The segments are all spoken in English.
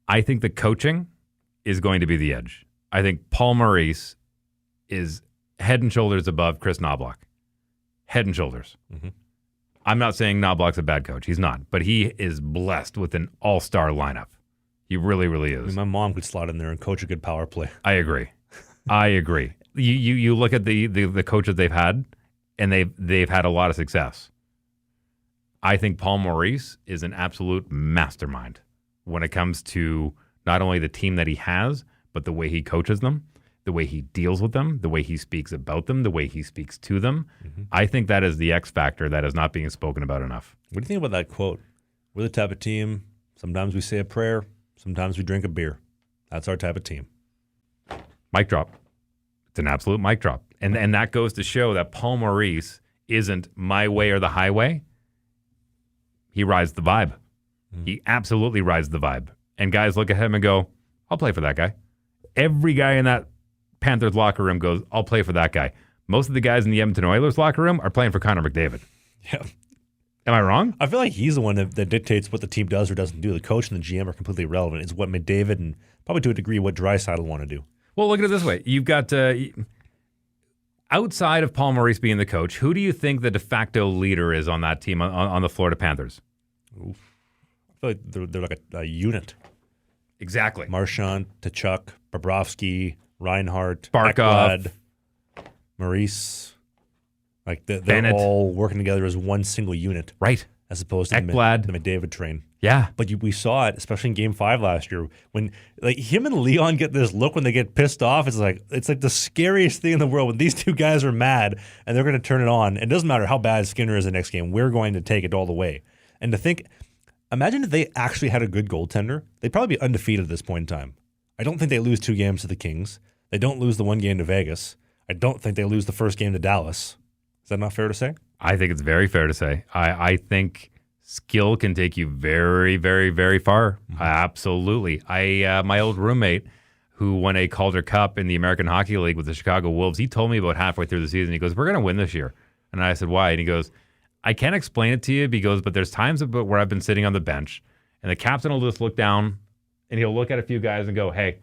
I think the coaching is going to be the edge. I think Paul Maurice is head and shoulders above Chris Knobloch. Head and shoulders. Mm-hmm. I'm not saying Knobloch's a bad coach. He's not. But he is blessed with an all-star lineup. He really, really is. I mean, my mom could slot in there and coach a good power play. I agree. You look at the coaches they've had, and they've had a lot of success. I think Paul Maurice is an absolute mastermind when it comes to not only the team that he has, but the way he coaches them, the way he deals with them, the way he speaks about them, the way he speaks to them. Mm-hmm. I think that is the X factor that is not being spoken about enough. What do you think about that quote? We're the type of team, sometimes we say a prayer, sometimes we drink a beer. That's our type of team. Mic drop. It's an absolute mic drop. And that goes to show that Paul Maurice isn't my way or the highway. He rides the vibe. Mm-hmm. He absolutely rides the vibe. And guys look at him and go, I'll play for that guy. Every guy in that Panthers locker room goes, I'll play for that guy. Most of the guys in the Edmonton Oilers locker room are playing for Connor McDavid. Yeah. Am I wrong? I feel like he's the one that dictates what the team does or doesn't do. The coach and the GM are completely irrelevant. It's what McDavid and probably to a degree what Draisaitl want to do. Well, look at it this way. You've got, outside of Paul Maurice being the coach, who do you think the de facto leader is on that team, on the Florida Panthers? Oof. I feel like they're like a unit. Exactly. Marchand, Tkachuk, Bobrovsky, Reinhart, Barkov, Ekblad, Maurice. Like they're all working together as one single unit. Right. As opposed to Ekblad. the McDavid train. Yeah. But we saw it, especially in Game 5 last year, when like him and Leon get this look when they get pissed off. It's like the scariest thing in the world when these two guys are mad and they're going to turn it on. And it doesn't matter how bad Skinner is the next game. We're going to take it all the way. And to think, imagine if they actually had a good goaltender. They'd probably be undefeated at this point in time. I don't think they lose 2 games to the Kings. They don't lose the 1 game to Vegas. I don't think they lose the first game to Dallas. Is that not fair to say? I think it's very fair to say. I think skill can take you very, very, very far. Mm-hmm. Absolutely. My old roommate who won a Calder Cup in the American Hockey League with the Chicago Wolves, he told me about halfway through the season, he goes, we're going to win this year. And I said, why? And he goes, I can't explain it to you. He goes, but there's times where I've been sitting on the bench and the captain will just look down and he'll look at a few guys and go, hey,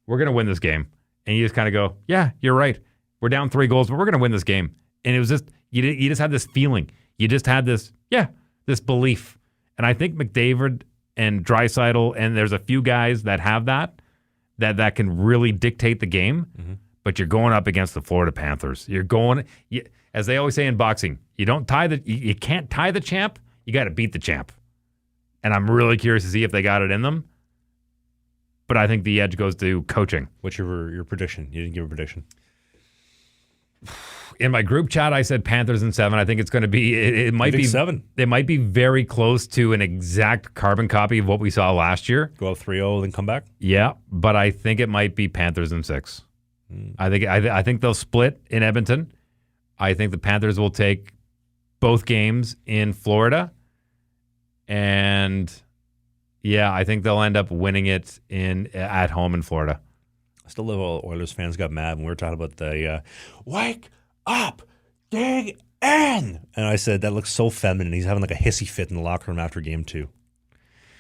we're going to win this game. And you just kind of go, yeah, you're right. We're down 3 goals, but we're going to win this game. And it was just, you just had this feeling. You just had this, this belief. And I think McDavid and Draisaitl, and there's a few guys that have that can really dictate the game. Mm-hmm. But you're going up against the Florida Panthers. You're going, as they always say in boxing, you can't tie the champ. You got to beat the champ. And I'm really curious to see if they got it in them. But I think the edge goes to coaching. What's your prediction? You didn't give a prediction. In my group chat, I said Panthers in 7. I think it's going to be, it might be 7. It might be very close to an exact carbon copy of what we saw last year. Go up 3-0, then come back? Yeah, but I think it might be Panthers in 6. I think they'll split in Edmonton. I think the Panthers will take both games in Florida. And yeah, I think they'll end up winning it at home in Florida. I still love all Oilers fans got mad when we were talking about the wake up, dig in. And I said, that looks so feminine. He's having like a hissy fit in the locker room after game 2.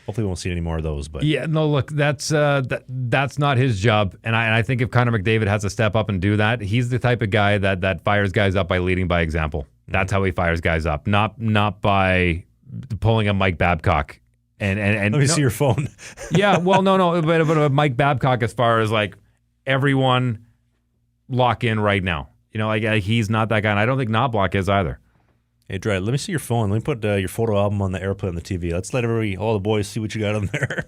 Hopefully we won't see any more of those. But yeah, no, look, that's not his job. And I think if Connor McDavid has to step up and do that, he's the type of guy that fires guys up by leading by example. Mm-hmm. That's how he fires guys up, not by pulling a Mike Babcock. And let me see your phone. Yeah, well, no, but Mike Babcock as far as like everyone lock in right now. You know, like he's not that guy, and I don't think Knobloch is either. Hey, Dry, let me see your phone. Let me put your photo album on the airplane on the TV. Let's let all the boys see what you got on there.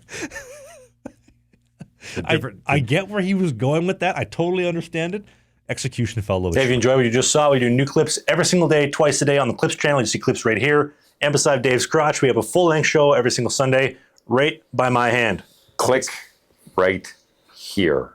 I get where he was going with that. I totally understand it. Execution fell low. Hey, if you enjoyed what you just saw, we do new clips every single day, twice a day on the Clips channel. You see clips right here. And beside Dave's crotch, we have a full-length show every single Sunday, right by my hand. Click right here.